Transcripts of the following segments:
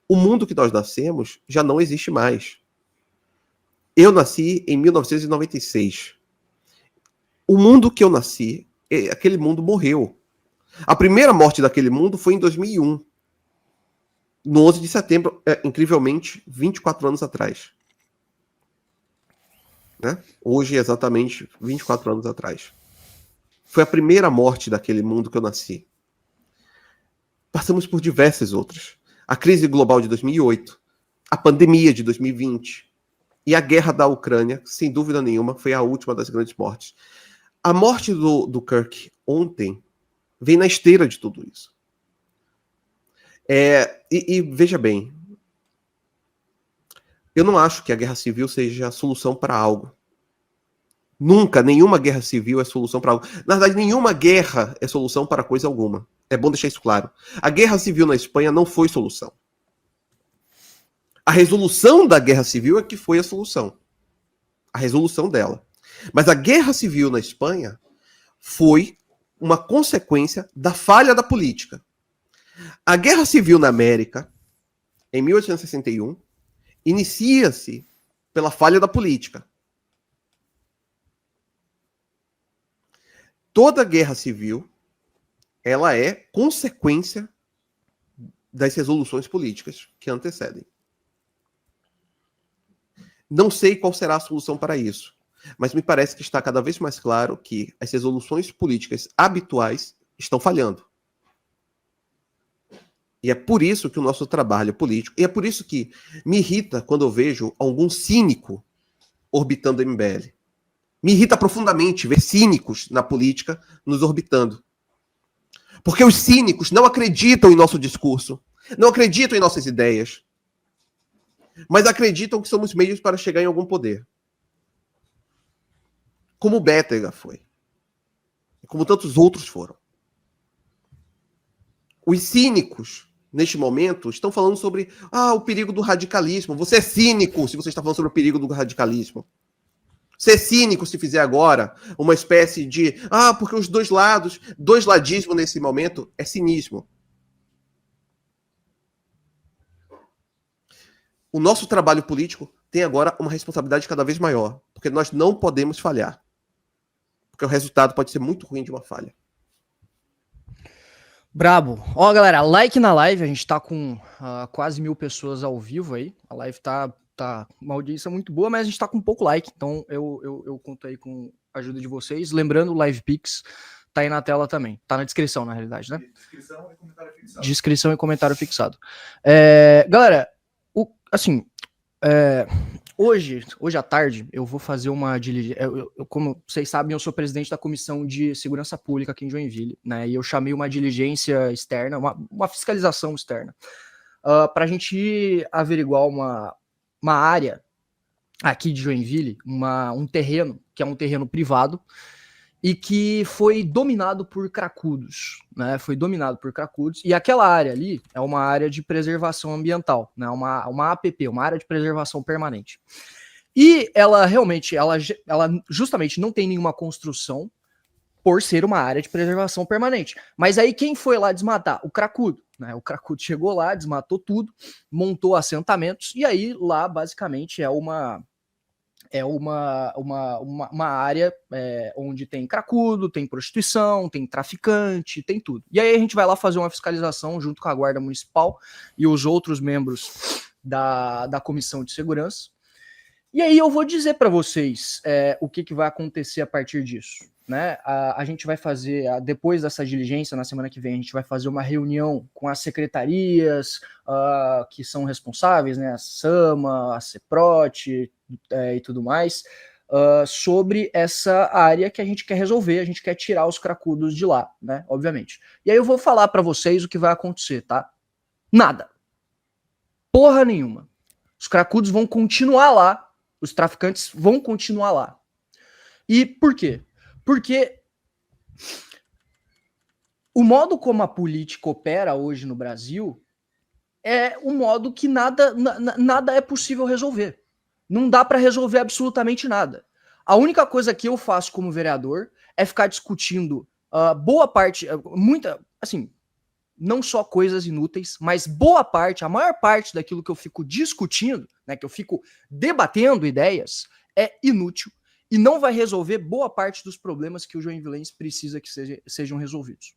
O mundo que nós nascemos já não existe mais. Eu nasci em 1996. O mundo que eu nasci, aquele mundo morreu. A primeira morte daquele mundo foi em 2001. No 11 de setembro, incrivelmente, 24 anos atrás. Né? Hoje, exatamente 24 anos atrás. Foi a primeira morte daquele mundo que eu nasci. Passamos por diversas outras. A crise global de 2008, a pandemia de 2020 e a guerra da Ucrânia, sem dúvida nenhuma, foi a última das grandes mortes. A morte do Kirk ontem vem na esteira de tudo isso. E veja bem, eu não acho que a guerra civil seja a solução para algo. Nunca, nenhuma guerra civil é solução para algo. Na verdade, nenhuma guerra é solução para coisa alguma. É bom deixar isso claro. A guerra civil na Espanha não foi solução. A resolução da guerra civil é que foi a solução. A resolução dela. Mas a guerra civil na Espanha foi uma consequência da falha da política. A guerra civil na América, em 1861, inicia-se pela falha da política. Toda guerra civil, ela é consequência das resoluções políticas que antecedem. Não sei qual será a solução para isso, mas me parece que está cada vez mais claro que as resoluções políticas habituais estão falhando. E é por isso que o nosso trabalho político, e é por isso que me irrita quando eu vejo algum cínico orbitando o MBL. Me irrita profundamente ver cínicos na política nos orbitando. Porque os cínicos não acreditam em nosso discurso, não acreditam em nossas ideias, mas acreditam que somos meios para chegar em algum poder. Como o Bétega foi. E como tantos outros foram. Os cínicos, neste momento, estão falando sobre o perigo do radicalismo. Você é cínico se você está falando sobre o perigo do radicalismo. Você é cínico se fizer agora uma espécie de... porque os dois lados, dois ladismo nesse momento é cinismo. O nosso trabalho político tem agora uma responsabilidade cada vez maior, porque nós não podemos falhar. Porque o resultado pode ser muito ruim de uma falha. Brabo. Ó, galera, like na live, a gente tá com quase 1000 pessoas ao vivo aí. A live tá uma audiência muito boa, mas a gente tá com pouco like, então eu conto aí com a ajuda de vocês. Lembrando, o LivePix tá aí na tela também. Tá na descrição, na realidade, né? Descrição e comentário fixado. Descrição e comentário fixado. Galera, hoje à tarde, eu vou fazer uma diligência. Como vocês sabem, eu sou presidente da Comissão de Segurança Pública aqui em Joinville, né? E eu chamei uma diligência externa, uma fiscalização externa, para a gente averiguar uma área aqui de Joinville, um terreno, que é um terreno privado, e que foi dominado por cracudos, né? Foi dominado por cracudos, e aquela área ali é uma área de preservação ambiental, né? Uma APP, uma área de preservação permanente. E ela realmente, ela justamente não tem nenhuma construção por ser uma área de preservação permanente. Mas aí quem foi lá desmatar? O cracudo, né? O cracudo chegou lá, desmatou tudo, montou assentamentos, e aí lá basicamente é uma área onde tem cracudo, tem prostituição, tem traficante, tem tudo. E aí a gente vai lá fazer uma fiscalização junto com a Guarda Municipal e os outros membros da Comissão de Segurança. E aí eu vou dizer para vocês o que vai acontecer a partir disso. Né? A gente vai fazer, depois dessa diligência, na semana que vem, a gente vai fazer uma reunião com as secretarias que são responsáveis, né? A SAMA, a CEPROT e tudo mais, sobre essa área que a gente quer resolver, a gente quer tirar os cracudos de lá, né? Obviamente. E aí eu vou falar para vocês o que vai acontecer, tá? Nada. Porra nenhuma. Os cracudos vão continuar lá, os traficantes vão continuar lá. E por quê? Porque o modo como a política opera hoje no Brasil é um modo que nada é possível resolver. Não dá para resolver absolutamente nada. A única coisa que eu faço como vereador é ficar discutindo boa parte, muita, assim, não só coisas inúteis, mas boa parte, a maior parte daquilo que eu fico discutindo, né, que eu fico debatendo ideias, é inútil e não vai resolver boa parte dos problemas que o joinvilense precisa que sejam resolvidos.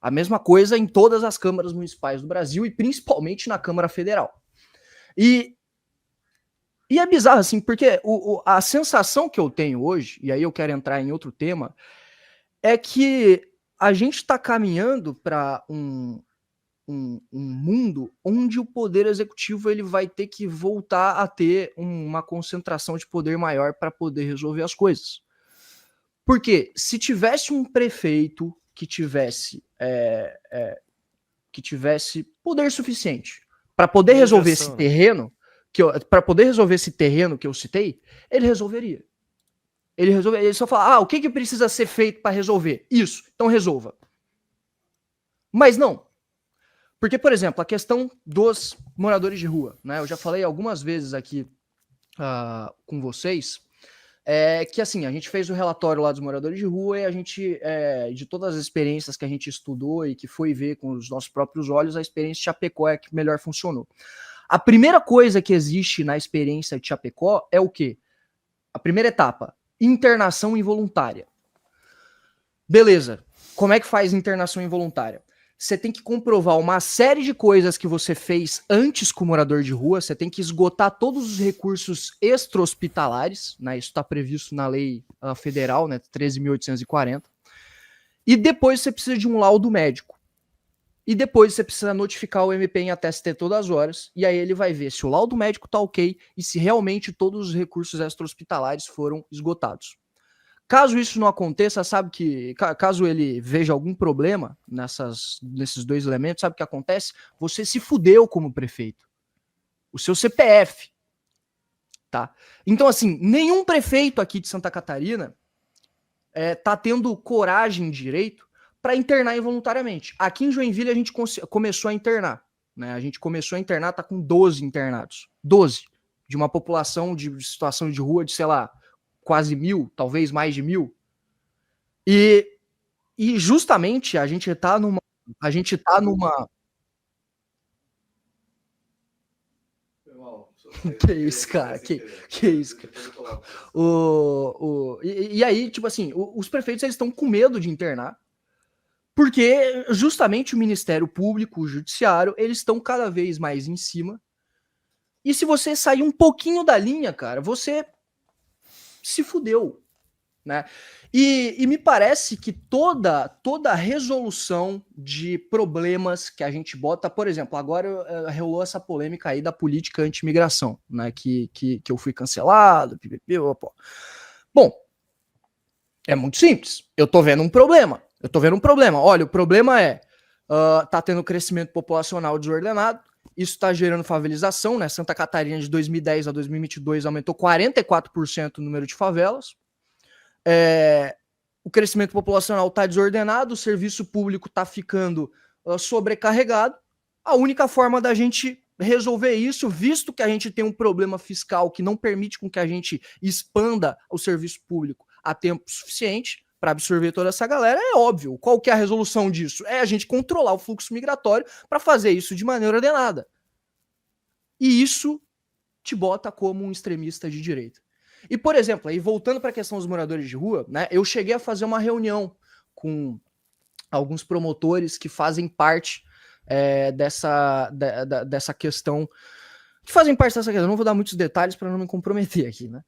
A mesma coisa em todas as câmaras municipais do Brasil e principalmente na Câmara Federal. E é bizarro, assim, porque a sensação que eu tenho hoje, e aí eu quero entrar em outro tema, é que a gente está caminhando para um mundo onde o poder executivo ele vai ter que voltar a ter uma concentração de poder maior para poder resolver as coisas. Porque se tivesse um prefeito que tivesse poder suficiente para poder resolver esse terreno, para poder resolver esse terreno que eu citei, ele resolveria. Ele só fala, o que precisa ser feito para resolver? Isso, então resolva. Mas não. Porque, por exemplo, a questão dos moradores de rua, né? Eu já falei algumas vezes aqui com vocês, que assim, a gente fez o relatório lá dos moradores de rua e a gente, de todas as experiências que a gente estudou e que foi ver com os nossos próprios olhos, a experiência de Chapecó é a que melhor funcionou. A primeira coisa que existe na experiência de Chapecó é o quê? A primeira etapa, internação involuntária. Beleza, como é que faz internação involuntária? Você tem que comprovar uma série de coisas que você fez antes com o morador de rua, você tem que esgotar todos os recursos extra-hospitalares, né? Isso está previsto na lei federal, né? 13.840. E depois você precisa de um laudo médico. E depois você precisa notificar o MP em ATST todas as horas, e aí ele vai ver se o laudo médico tá ok e se realmente todos os recursos extra-hospitalares foram esgotados. Caso isso não aconteça, sabe que, caso ele veja algum problema nesses dois elementos, sabe o que acontece? Você se fudeu como prefeito. O seu CPF. Tá? Então, assim, nenhum prefeito aqui de Santa Catarina tá tendo coragem direito para internar involuntariamente. Aqui em Joinville a gente começou a internar. Né? A gente começou a internar, tá com 12 internados. 12. De uma população de situação de rua de, sei lá, quase 1.000, talvez mais de 1.000. E justamente a gente tá numa... Que isso, cara? Que isso, cara? E aí, tipo assim, os prefeitos eles estão com medo de internar, porque justamente o Ministério Público, o Judiciário, eles estão cada vez mais em cima. E se você sair um pouquinho da linha, cara, você se fudeu, né? E me parece que toda resolução de problemas que a gente bota, por exemplo, agora rolou essa polêmica aí da política anti-imigração, né? Que eu fui cancelado, Bom, é muito simples. Eu tô vendo um problema. Olha, o problema tá tendo crescimento populacional desordenado, isso está gerando favelização, né? Santa Catarina de 2010 a 2022 aumentou 44% o número de favelas. O crescimento populacional está desordenado, o serviço público está ficando sobrecarregado. A única forma da gente resolver isso, visto que a gente tem um problema fiscal que não permite com que a gente expanda o serviço público a tempo suficiente para absorver toda essa galera, é óbvio. Qual que é a resolução disso? É a gente controlar o fluxo migratório para fazer isso de maneira ordenada. E isso te bota como um extremista de direita. E, por exemplo, aí voltando para a questão dos moradores de rua, né, eu cheguei a fazer uma reunião com alguns promotores que fazem parte dessa questão, não vou dar muitos detalhes para não me comprometer aqui, né?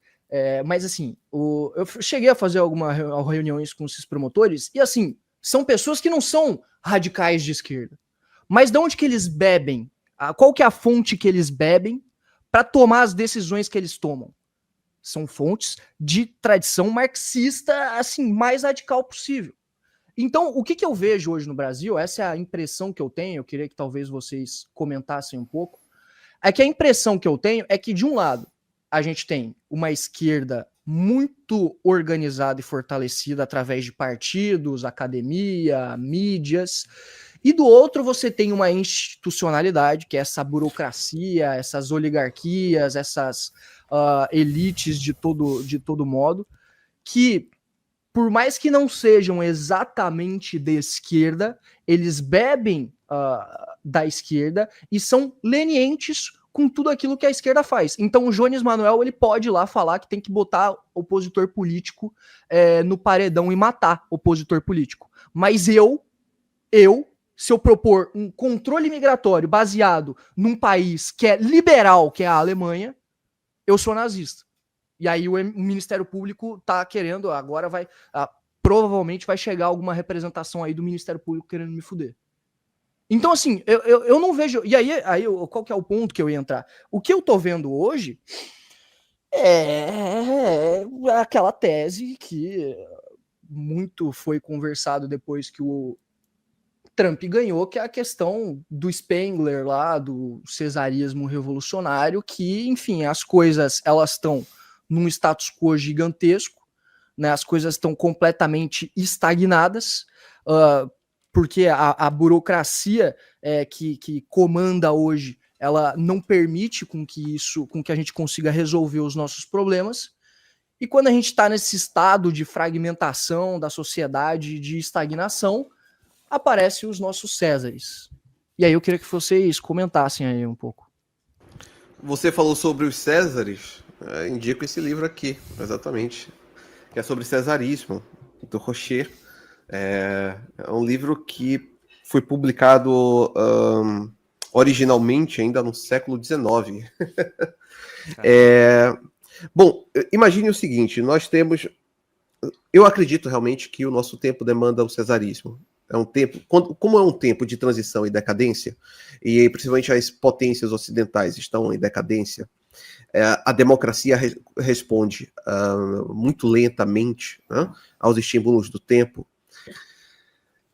Mas assim, eu cheguei a fazer algumas reuniões com esses promotores e assim, são pessoas que não são radicais de esquerda. Mas de onde que eles bebem? Qual que é a fonte que eles bebem para tomar as decisões que eles tomam? São fontes de tradição marxista, assim, mais radical possível. Então, o que eu vejo hoje no Brasil, essa é a impressão que eu tenho, eu queria que talvez vocês comentassem um pouco, é que a impressão que eu tenho é que, de um lado, a gente tem uma esquerda muito organizada e fortalecida através de partidos, academia, mídias, e do outro você tem uma institucionalidade, que é essa burocracia, essas oligarquias, essas elites de todo modo, que por mais que não sejam exatamente de esquerda, eles bebem da esquerda e são lenientes com tudo aquilo que a esquerda faz. Então o Jones Manuel, ele pode ir lá falar que tem que botar opositor político no paredão e matar opositor político. Mas se eu propor um controle migratório baseado num país que é liberal, que é a Alemanha, eu sou nazista. E aí o Ministério Público tá querendo, agora provavelmente vai chegar alguma representação aí do Ministério Público querendo me fuder. Então, assim, eu não vejo... E aí qual que é o ponto que eu ia entrar? O que eu tô vendo hoje é aquela tese que muito foi conversado depois que o Trump ganhou, que é a questão do Spengler lá, do cesarismo revolucionário, que, enfim, as coisas, elas estão num status quo gigantesco, né? As coisas estão completamente estagnadas, porque a burocracia que comanda hoje, ela não permite com que a gente consiga resolver os nossos problemas. E quando a gente está nesse estado de fragmentação da sociedade, de estagnação, aparecem os nossos Césares. E aí eu queria que vocês comentassem aí um pouco. Você falou sobre os Césares, indico esse livro aqui, exatamente, que é sobre cesarismo, do Rocher. É um livro que foi publicado originalmente ainda no século XIX. Bom, imagine o seguinte, nós temos... Eu acredito realmente que o nosso tempo demanda o cesarismo. É um tempo, como é um tempo de transição e decadência, e principalmente as potências ocidentais estão em decadência, a democracia responde muito lentamente, né, aos estímulos do tempo.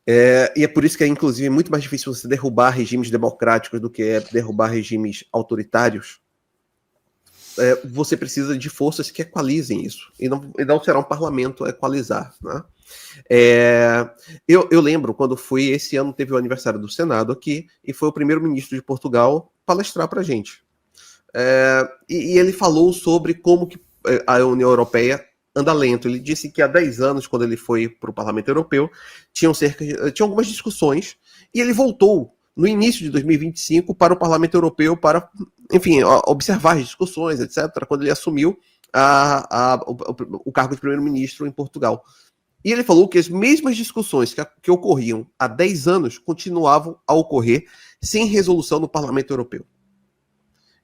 E é por isso que é, inclusive, muito mais difícil você derrubar regimes democráticos do que derrubar regimes autoritários. Você precisa de forças que equalizem isso, e não será um parlamento equalizar, né? Eu lembro quando esse ano teve o aniversário do Senado aqui, e foi o primeiro-ministro de Portugal palestrar para a gente. E ele falou sobre como que a União Europeia anda lento. Ele disse que há 10 anos, quando ele foi para o Parlamento Europeu, tinham algumas discussões, e ele voltou no início de 2025 para o Parlamento Europeu para, enfim, observar as discussões, etc., quando ele assumiu o cargo de primeiro-ministro em Portugal. E ele falou que as mesmas discussões que ocorriam há 10 anos continuavam a ocorrer sem resolução no Parlamento Europeu.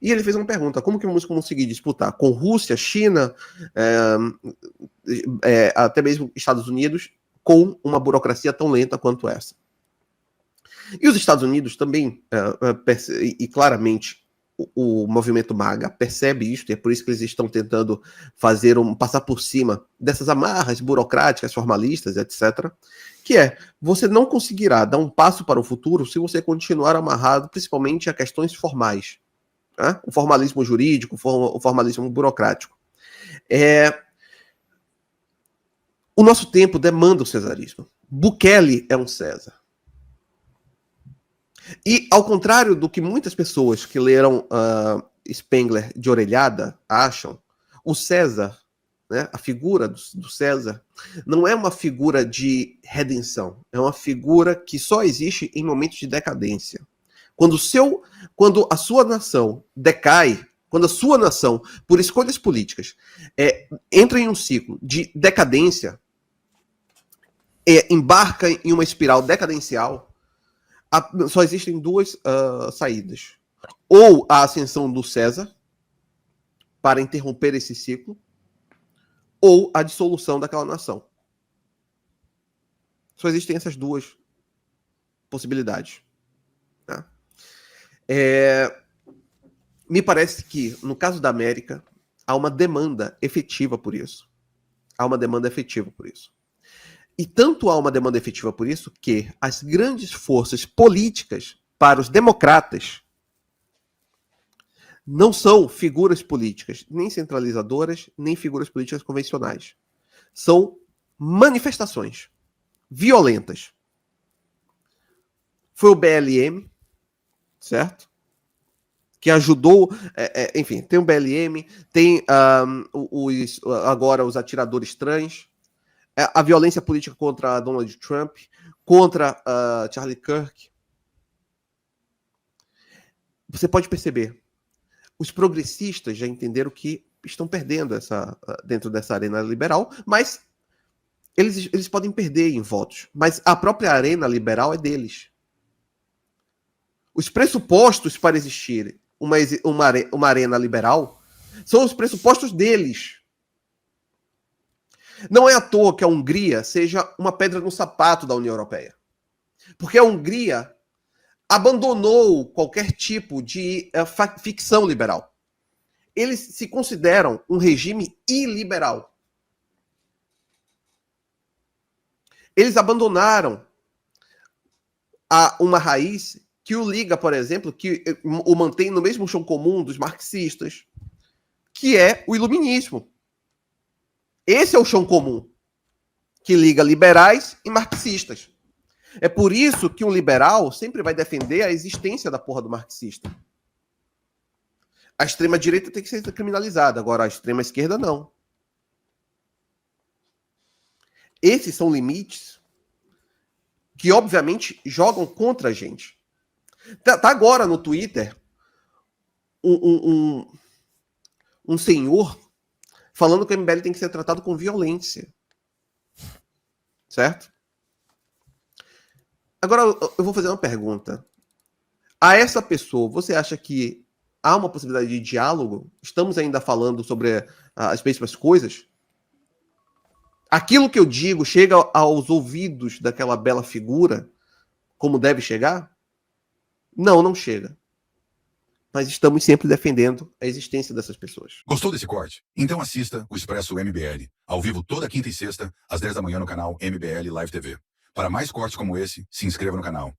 E ele fez uma pergunta: como que vamos conseguir disputar com Rússia, China, até mesmo Estados Unidos, com uma burocracia tão lenta quanto essa? E os Estados Unidos também, e claramente o movimento MAGA percebe isso, e é por isso que eles estão tentando passar por cima dessas amarras burocráticas, formalistas, etc., que você não conseguirá dar um passo para o futuro se você continuar amarrado principalmente a questões formais, né? O formalismo jurídico, o formalismo burocrático. O nosso tempo demanda o cesarismo. Bukele é um César. E, ao contrário do que muitas pessoas que leram Spengler de orelhada acham, o César, né, a figura do César, não é uma figura de redenção. É uma figura que só existe em momentos de decadência. Quando a sua nação decai, quando a sua nação, por escolhas políticas, entra em um ciclo de decadência, embarca em uma espiral decadencial, só existem duas saídas. Ou a ascensão do César, para interromper esse ciclo, ou a dissolução daquela nação. Só existem essas duas possibilidades. Tá? Me parece que, no caso da América, há uma demanda efetiva por isso. E tanto há uma demanda efetiva por isso que as grandes forças políticas para os democratas não são figuras políticas nem centralizadoras, nem figuras políticas convencionais. São manifestações violentas. Foi o BLM, certo? Que ajudou, enfim, tem o BLM, tem agora os atiradores trans. a violência política contra Donald Trump, contra Charlie Kirk. Você pode perceber, os progressistas já entenderam que estão perdendo dentro dessa arena liberal, mas eles podem perder em votos, mas a própria arena liberal é deles. Os pressupostos para existir uma arena liberal são os pressupostos deles. Não é à toa que a Hungria seja uma pedra no sapato da União Europeia. Porque a Hungria abandonou qualquer tipo de ficção liberal. Eles se consideram um regime iliberal. Eles abandonaram uma raiz que o liga, por exemplo, que o mantém no mesmo chão comum dos marxistas, que é o iluminismo. Esse é o chão comum que liga liberais e marxistas. É por isso que um liberal sempre vai defender a existência da porra do marxista. A extrema-direita tem que ser criminalizada, agora a extrema-esquerda não. Esses são limites que, obviamente, jogam contra a gente. Tá agora no Twitter um senhor falando que o MBL tem que ser tratado com violência. Certo? Agora, eu vou fazer uma pergunta. A essa pessoa, você acha que há uma possibilidade de diálogo? Estamos ainda falando sobre as mesmas coisas? Aquilo que eu digo chega aos ouvidos daquela bela figura como deve chegar? Não, não chega. Mas estamos sempre defendendo a existência dessas pessoas. Gostou desse corte? Então assista o Expresso MBL, ao vivo toda quinta e sexta, às 10 da manhã no canal MBL Live TV. Para mais cortes como esse, se inscreva no canal.